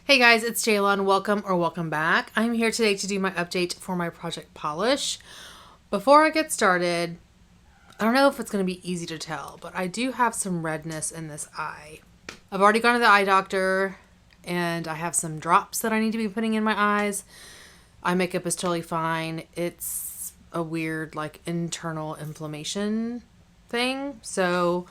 Hey guys, it's Jaylon. Welcome back. I'm here today to do my update for my project polish. Before I get started, I don't know if it's going to be easy to tell, but I do have some redness in this eye. I've already gone to the eye doctor and I have some drops that I need to be putting in my eyes. Eye makeup is totally fine. It's a weird internal inflammation thing. So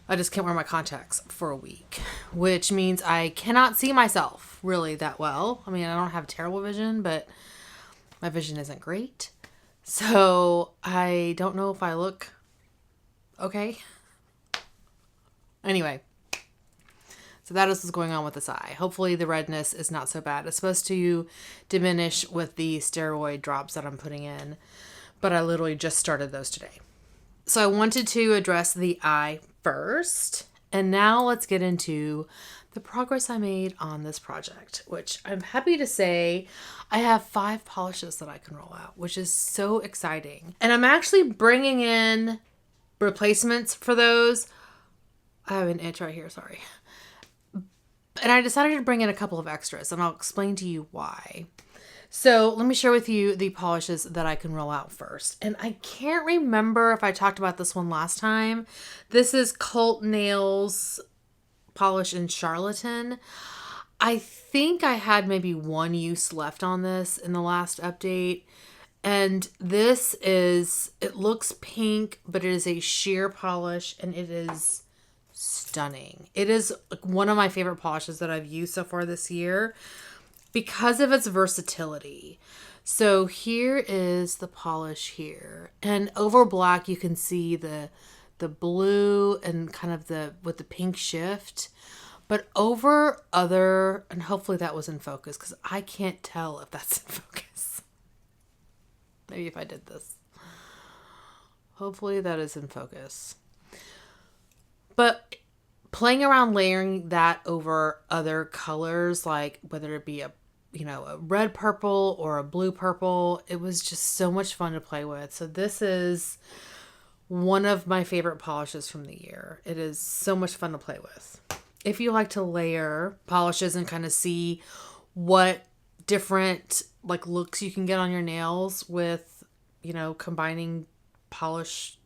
I just can't wear my contacts for a week, which means I cannot see myself really that well. I mean, I don't have terrible vision, but my vision isn't great. So I don't know if I look okay. Anyway, so that is what's going on with this eye. Hopefully the redness is not so bad. It's supposed to diminish with the steroid drops that I'm putting in, but I literally just started those today. So I wanted to address the eye first, and now let's get into the progress I made on this project, which I'm happy to say I have 5 polishes that I can roll out, which is so exciting. And I'm actually bringing in replacements for those. I have an itch right here, sorry. And I decided to bring in a couple of extras, and I'll explain to you why. So let me share with you the polishes that I can roll out first. And I can't remember if I talked about this one last time. This is Cult Nails polish in Charlatan. I think I had maybe one use left on this in the last update. And this is, it looks pink, but it is a sheer polish and it is stunning. It is one of my favorite polishes that I've used so far this year, because of its versatility. So here is the polish here. And over black, you can see the blue and kind of with the pink shift. But over other, and hopefully that was in focus, because I can't tell if that's in focus. Maybe if I did this. Hopefully that is in focus. But playing around layering that over other colors, like whether it be a red purple or a blue purple, it was just so much fun to play with. So this is one of my favorite polishes from the year. It is so much fun to play with. If you like to layer polishes and kind of see what different looks you can get on your nails with, combining polishes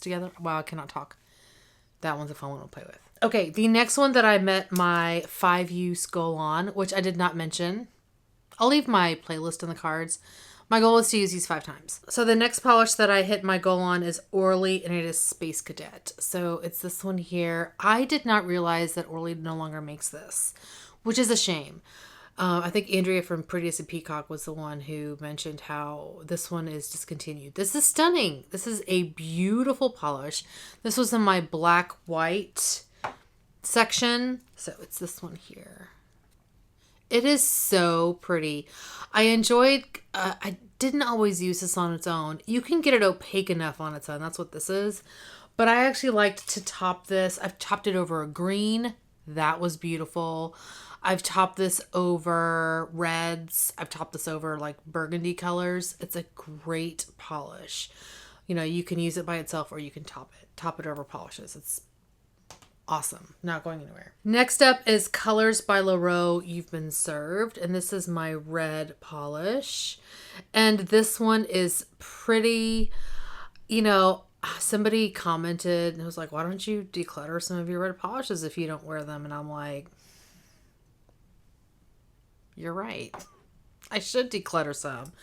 together. Wow, I cannot talk. That one's a fun one to play with. Okay, the next one that I met my 5-use goal on, which I did not mention. I'll leave my playlist in the cards. My goal is to use these 5 times. So the next polish that I hit my goal on is Orly, and it is Space Cadet. So it's this one here. I did not realize that Orly no longer makes this, which is a shame. I think Andrea from Prettiest and Peacock was the one who mentioned how this one is discontinued. This is stunning. This is a beautiful polish. This was in my black-white section. So it's this one here. It is so pretty. I enjoyed, I didn't always use this on its own. You can get it opaque enough on its own. That's what this is. But I actually liked to top this. I've topped it over a green. That was beautiful. I've topped this over reds. I've topped this over burgundy colors. It's a great polish. You can use it by itself or you can top it over polishes. It's awesome. Not going anywhere. Next up is Colors by Leroux, You've Been Served. And this is my red polish. And this one is pretty, somebody commented and was like, why don't you declutter some of your red polishes if you don't wear them? And I'm like, you're right. I should declutter some,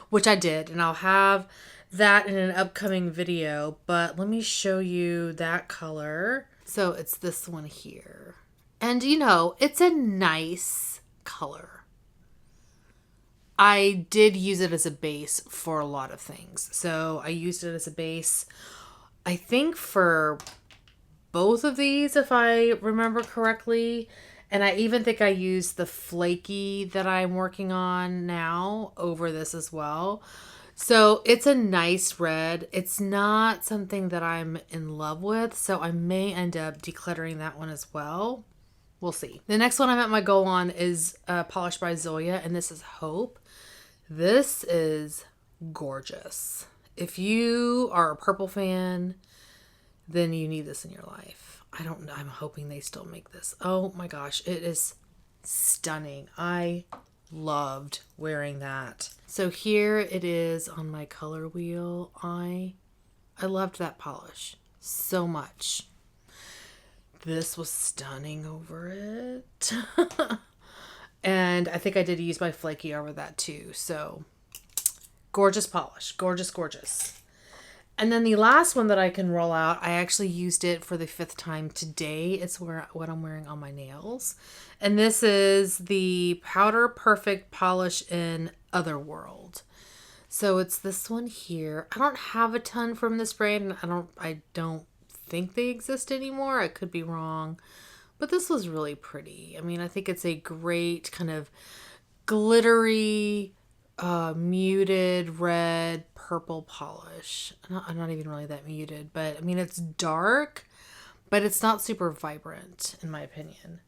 which I did. And I'll have that in an upcoming video. But let me show you that color. So it's this one here. And it's a nice color. I did use it as a base for a lot of things. So I used it as a base, I think, for both of these, if I remember correctly. And I even think I used the flaky that I'm working on now over this as well. So it's a nice red. It's not something that I'm in love with, so I may end up decluttering that one as well. We'll see. The next one I met my goal on is Polish by Zoya, and this is Hope. This is gorgeous. If you are a purple fan, then you need this in your life. I don't know. I'm hoping they still make this. Oh my gosh. It is stunning. I loved wearing that. So here it is on my color wheel. I loved that polish so much. This was stunning over it. And I think I did use my flaky over that too. So gorgeous polish. Gorgeous, gorgeous. And then the last one that I can roll out, I actually used it for the 5th time today. It's what I'm wearing on my nails. And this is the Powder Perfect Polish in Otherworld. So it's this one here. I don't have a ton from this brand. I don't think they exist anymore. I could be wrong. But this was really pretty. I mean, I think it's a great kind of glittery, muted red purple polish. I'm not even really that muted, but I mean, it's dark, but it's not super vibrant in my opinion.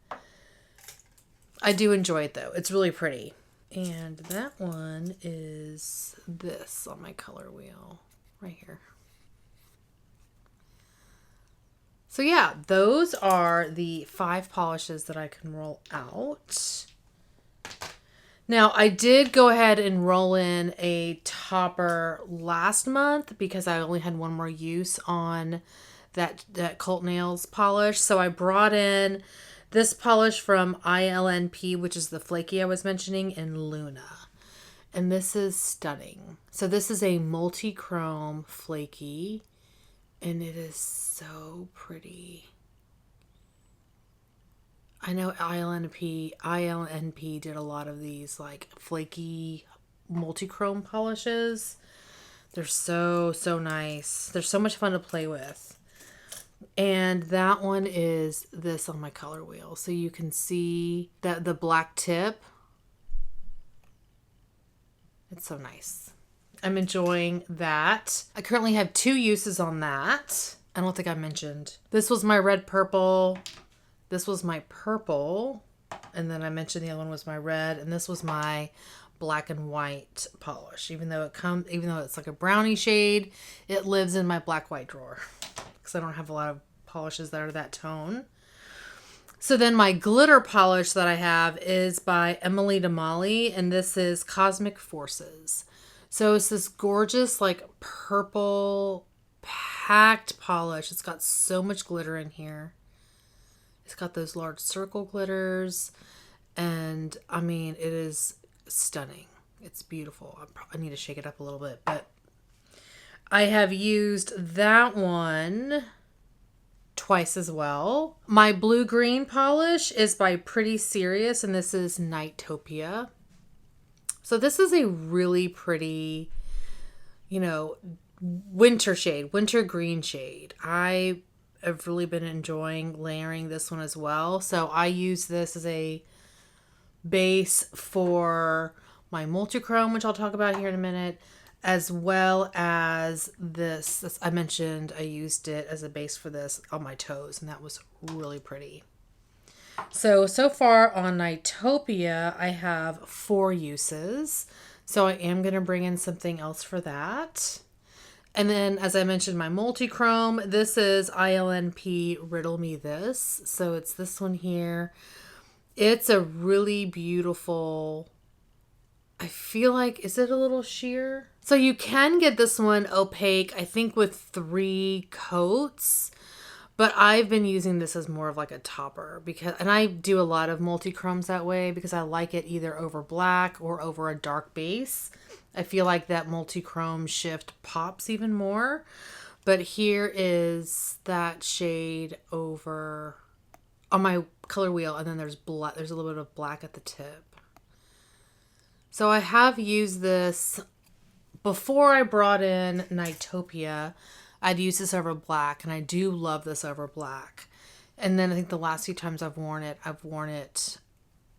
I do enjoy it though. It's really pretty. And that one is this on my color wheel right here. So yeah, those are the 5 polishes that I can roll out. Now, I did go ahead and roll in a topper last month because I only had one more use on that Cult Nails polish. So I brought in this polish from ILNP, which is the flaky I was mentioning, in Luna. And this is stunning. So this is a multi-chrome flaky, and it is so pretty. I know ILNP did a lot of these like flaky multi-chrome polishes. They're so nice. They're so much fun to play with. And that one is this on my color wheel. So you can see that the black tip. It's so nice. I'm enjoying that. I currently have 2 uses on that. I don't think I mentioned. This was my red purple. This was my purple, and then I mentioned the other one was my red, and this was my black and white polish. Even though it's like a brownie shade, it lives in my black white drawer because I don't have a lot of polishes that are that tone. So then my glitter polish that I have is by Emily Damali, and this is Cosmic Forces. So it's this gorgeous like purple packed polish. It's got so much glitter in here. It's got those large circle glitters, and I mean, it is stunning. It's beautiful. I need to shake it up a little bit, but I have used that one twice as well. My blue-green polish is by Pretty Serious, and this is Nightopia. So this is a really pretty, winter shade, winter green shade. I've really been enjoying layering this one as well. So I use this as a base for my multichrome, which I'll talk about here in a minute, as well as this. I mentioned I used it as a base for this on my toes, and that was really pretty. So far on Nightopia, I have 4 uses. So I am going to bring in something else for that. And then, as I mentioned, my multi-chrome, this is ILNP Riddle Me This. So it's this one here. It's a really beautiful, I feel like, is it a little sheer? So you can get this one opaque, I think with 3 coats. But I've been using this as more of like a topper and I do a lot of multi-chromes that way because I like it either over black or over a dark base. I feel like that multi-chrome shift pops even more. But here is that shade over on my color wheel, and then there's black. There's a little bit of black at the tip. So I have used this before I brought in Nightopia. I'd use this over black, and I do love this over black. And then I think the last few times I've worn it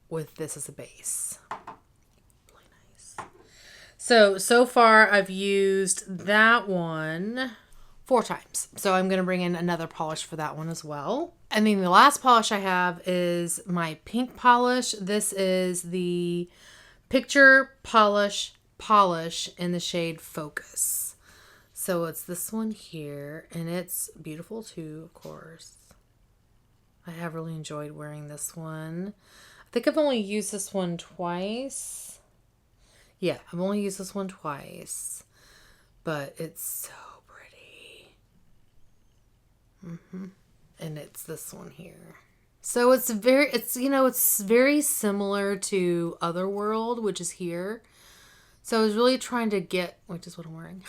with this as a base. Really nice. So far I've used that one 4 times. So I'm going to bring in another polish for that one as well. And then the last polish I have is my pink polish. This is the Picture Polish in the shade Focus. So it's this one here, and it's beautiful too, of course. I have really enjoyed wearing this one. I think I've only used this one twice. Yeah, I've only used this one twice. But it's so pretty. And it's this one here. So it's very similar to Otherworld, which is here. So I was really trying to get, which is what I'm wearing.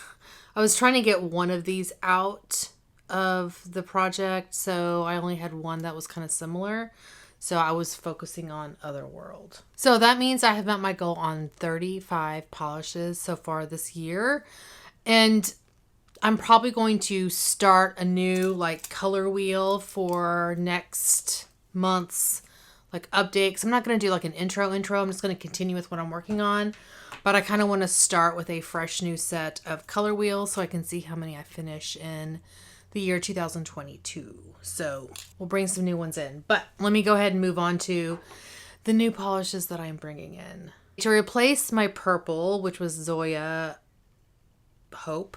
I was trying to get one of these out of the project. So I only had one that was kind of similar. So I was focusing on Otherworld. So that means I have met my goal on 35 polishes so far this year. And I'm probably going to start a new like color wheel for next month's like update. Because I'm not going to do like an intro. I'm just going to continue with what I'm working on. But I kind of want to start with a fresh new set of color wheels so I can see how many I finish in the year 2022. So we'll bring some new ones in. But let me go ahead and move on to the new polishes that I'm bringing in. To replace my purple, which was Zoya Hope,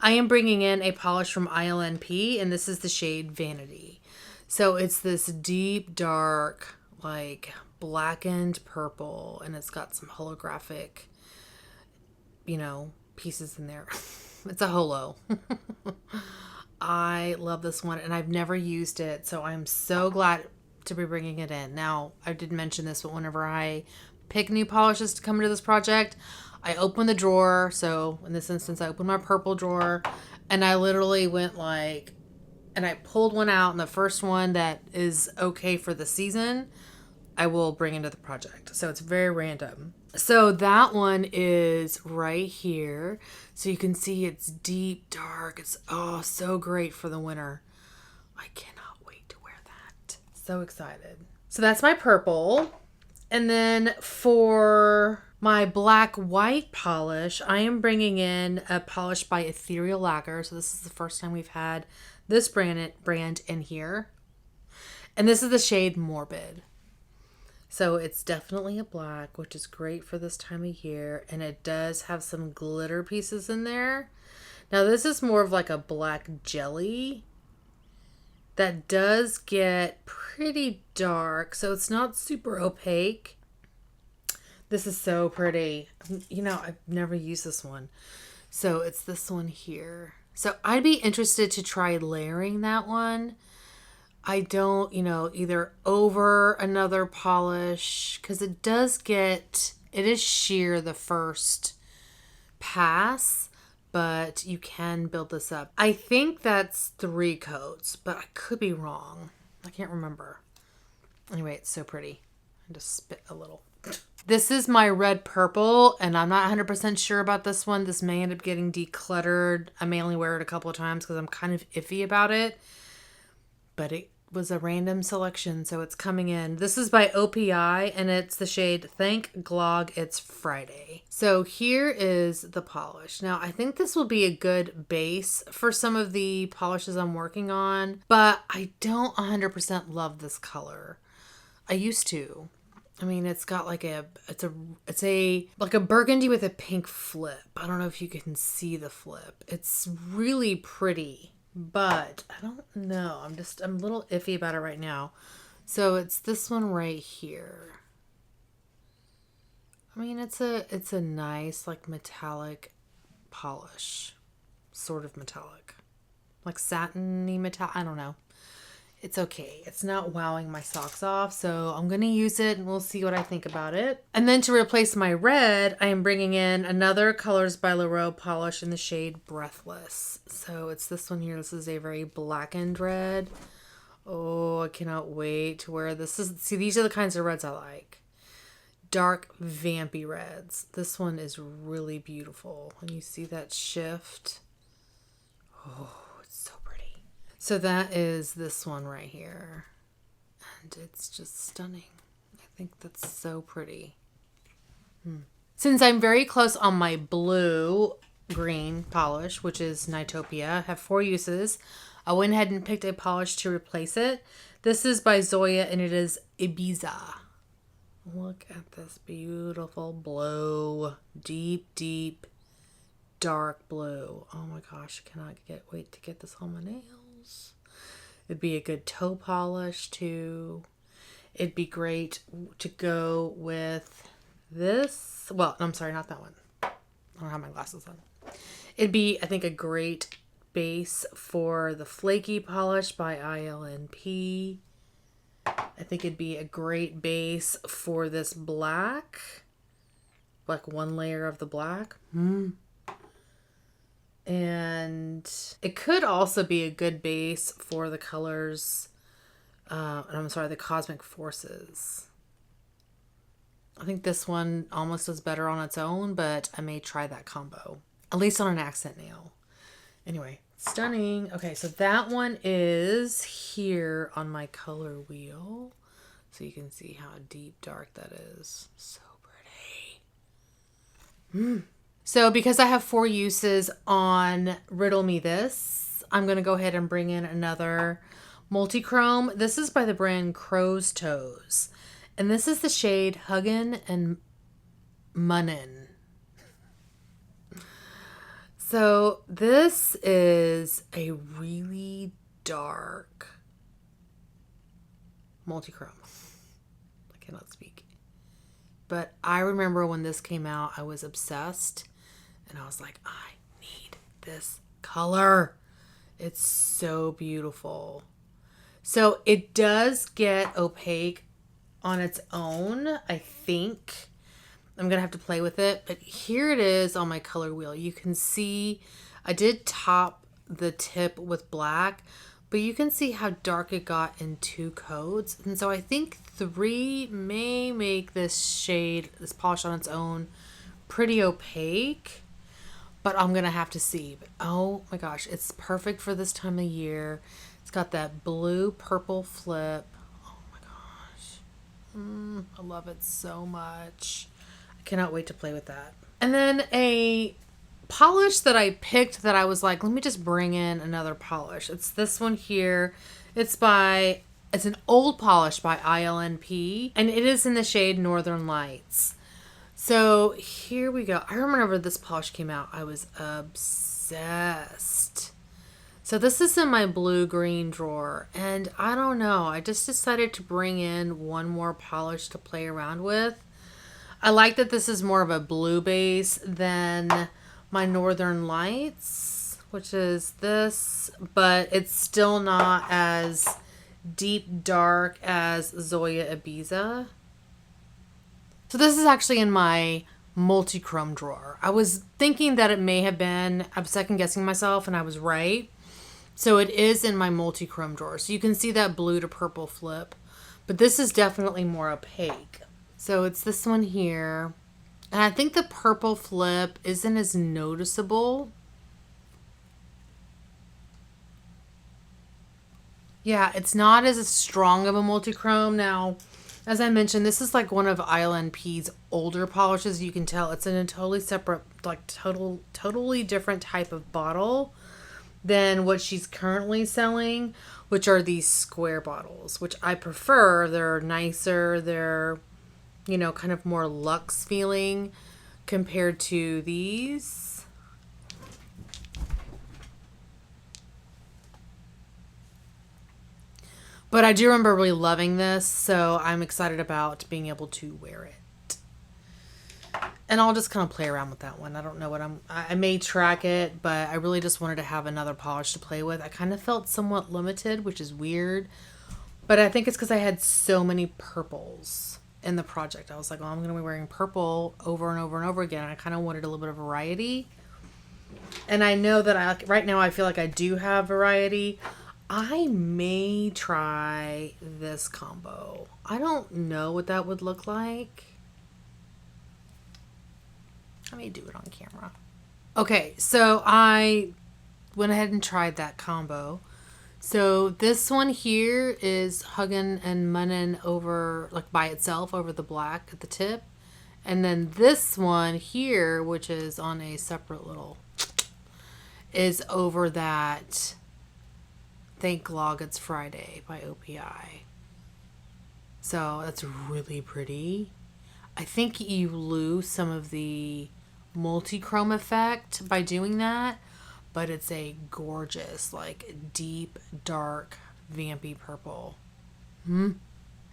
I am bringing in a polish from ILNP, and this is the shade Vanity. So it's this deep, dark, like blackened purple, and it's got some holographic, pieces in there. It's a holo. I love this one, and I've never used it, so I'm so glad to be bringing it in. Now, I did mention this, but whenever I pick new polishes to come into this project, I open the drawer. So in this instance, I opened my purple drawer, and I literally went and I pulled one out, and the first one that is okay for the season, I will bring into the project. So it's very random. So that one is right here. So you can see it's deep, dark. It's so great for the winter. I cannot wait to wear that. So excited. So that's my purple. And then for my black white polish, I am bringing in a polish by Ethereal Lacquer. So this is the first time we've had this brand in here. And this is the shade Morbid. So it's definitely a black, which is great for this time of year. And it does have some glitter pieces in there. Now this is more of like a black jelly that does get pretty dark. So it's not super opaque. This is so pretty. I've never used this one. So it's this one here. So I'd be interested to try layering that one. I don't, either over another polish, because it is sheer the first pass, but you can build this up. I think that's 3 coats, but I could be wrong. I can't remember. Anyway, it's so pretty. I just spit a little. This is my red purple, and I'm not 100% sure about this one. This may end up getting decluttered. I may only wear it a couple of times because I'm kind of iffy about it. But it was a random selection, so it's coming in. This is by OPI, and it's the shade Thank Glog It's Friday. So here is the polish. Now, I think this will be a good base for some of the polishes I'm working on, but I don't 100% love this color. I used to. I mean, it's got like it's like a burgundy with a pink flip. I don't know if you can see the flip. It's really pretty, but I don't know. I'm a little iffy about it right now. So it's this one right here. I mean, it's a nice like metallic polish, sort of metallic, like satiny metal. I don't know. It's okay. It's not wowing my socks off, so I'm going to use it and we'll see what I think about it. And then to replace my red, I am bringing in another Colors by Leroux polish in the shade Breathless. So it's this one here. This is a very blackened red. Oh, I cannot wait to wear this. See, these are the kinds of reds I like. Dark, vampy reds. This one is really beautiful. And you see that shift. Oh. So that is this one right here. And it's just stunning. I think that's so pretty. Since I'm very close on my blue-green polish, which is Nightopia, I have 4 uses. I went ahead and picked a polish to replace it. This is by Zoya, and it is Ibiza. Look at this beautiful blue. Deep, deep, dark blue. Oh my gosh, I cannot wait to get this on my nails. It'd be a good toe polish too. It'd be great to go with this. Well, I'm sorry, not that one. I don't have my glasses on. It'd be, I think, a great base for the Flaky Polish by ILNP. I think it'd be a great base for this black. Like one layer of the black. And it could also be a good base for the colors, the Cosmic Forces. I think this one almost does better on its own, but I may try that combo. At least on an accent nail. Anyway, stunning. Okay, so that one is here on my color wheel. So you can see how deep dark that is. So pretty. So because I have 4 uses on Riddle Me This, I'm going to go ahead and bring in another multi-chrome. This is by the brand Crow's Toes. And this is the shade Huggin' and Munnin'. So this is a really dark multi-chrome. I cannot speak. But I remember when this came out, I was obsessed. And I was like, I need this color. It's so beautiful. So it does get opaque on its own, I think. I'm going to have to play with it. But here it is on my color wheel. You can see I did top the tip with black. But you can see how dark it got in 2 coats. And so I think 3 may make this shade, this polish on its own, pretty opaque. But I'm going to have to see. But oh my gosh, it's perfect for this time of year. It's got that blue purple flip. Oh my gosh. I love it so much. I cannot wait to play with that. And then a polish that I picked that I was like, let me just bring in another polish. It's this one here. It's an old polish by ILNP. And it is in the shade Northern Lights. So here we go. I remember this polish came out. I was obsessed. So this is in my blue-green drawer. And I don't know. I just decided to bring in one more polish to play around with. I like that this is more of a blue base than my Northern Lights, which is this. But it's still not as deep dark as Zoya Ibiza. So this is actually in my multi-chrome drawer. I was thinking that it may have been, I'm second guessing myself, and I was right. So it is in my multi-chrome drawer. So you can see that blue to purple flip. But this is definitely more opaque. So it's this one here. And I think the purple flip isn't as noticeable. Yeah, it's not as strong of a multi-chrome. Now, as I mentioned, this is like one of ILNP's older polishes. You can tell it's in a totally separate, like totally different type of bottle than what she's currently selling, which are these square bottles, which I prefer. They're nicer. They're, you know, kind of more luxe feeling compared to these. But I do remember really loving this, so I'm excited about being able to wear it. And I'll just kind of play around with that one. I don't know what I may track it, but I really just wanted to have another polish to play with. I kind of felt somewhat limited, which is weird. But I think it's because I had so many purples in the project. I was like, oh, I'm going to be wearing purple over and over and over again. And I kind of wanted a little bit of variety. And I know that right now I feel like I do have variety. I may try this combo. I don't know what that would look like. I may do it on camera. Okay, so I went ahead and tried that combo. So this one here is Huggin' and Munnin' over, like by itself over the black at the tip. And then this one here, which is on a separate little, is over that Thank Log It's Friday by OPI. So that's really pretty. I think you lose some of the multi-chrome effect by doing that, but it's a gorgeous, like deep, dark, vampy purple.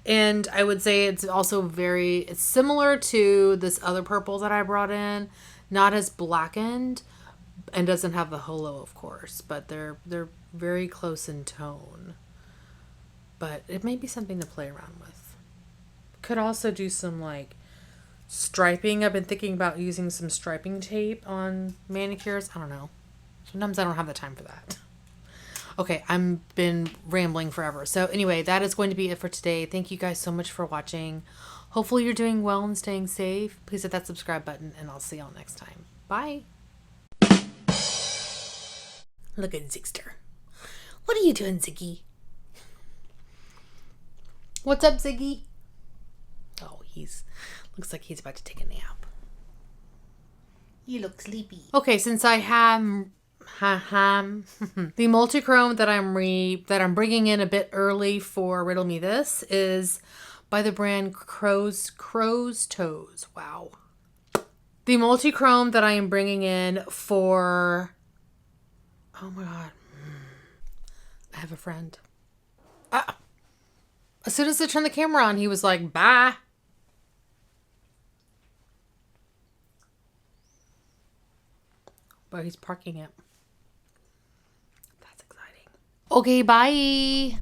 And I would say it's also it's similar to this other purple that I brought in. Not as blackened and doesn't have the holo, of course, but they're very close in tone. But it may be something to play around with. Could also do some like striping. I've been thinking about using some striping tape on manicures. I don't know. Sometimes I don't have the time for that. Okay, I've been rambling forever. So anyway, that is going to be it for today. Thank you guys so much for watching. Hopefully you're doing well and staying safe. Please hit that subscribe button and I'll see y'all next time. Bye. Look at Zigster. What are you doing, Ziggy? What's up, Ziggy? Oh, looks like he's about to take a nap. You look sleepy. Okay, since I have the multi-chrome that I'm bringing in a bit early for Riddle Me This is by the brand Crow's Toes. Wow. The multi-chrome that I am bringing in for... Oh my God. I have a friend. As soon as I turned the camera on, he was like, bye. But he's parking it. That's exciting. Okay, bye.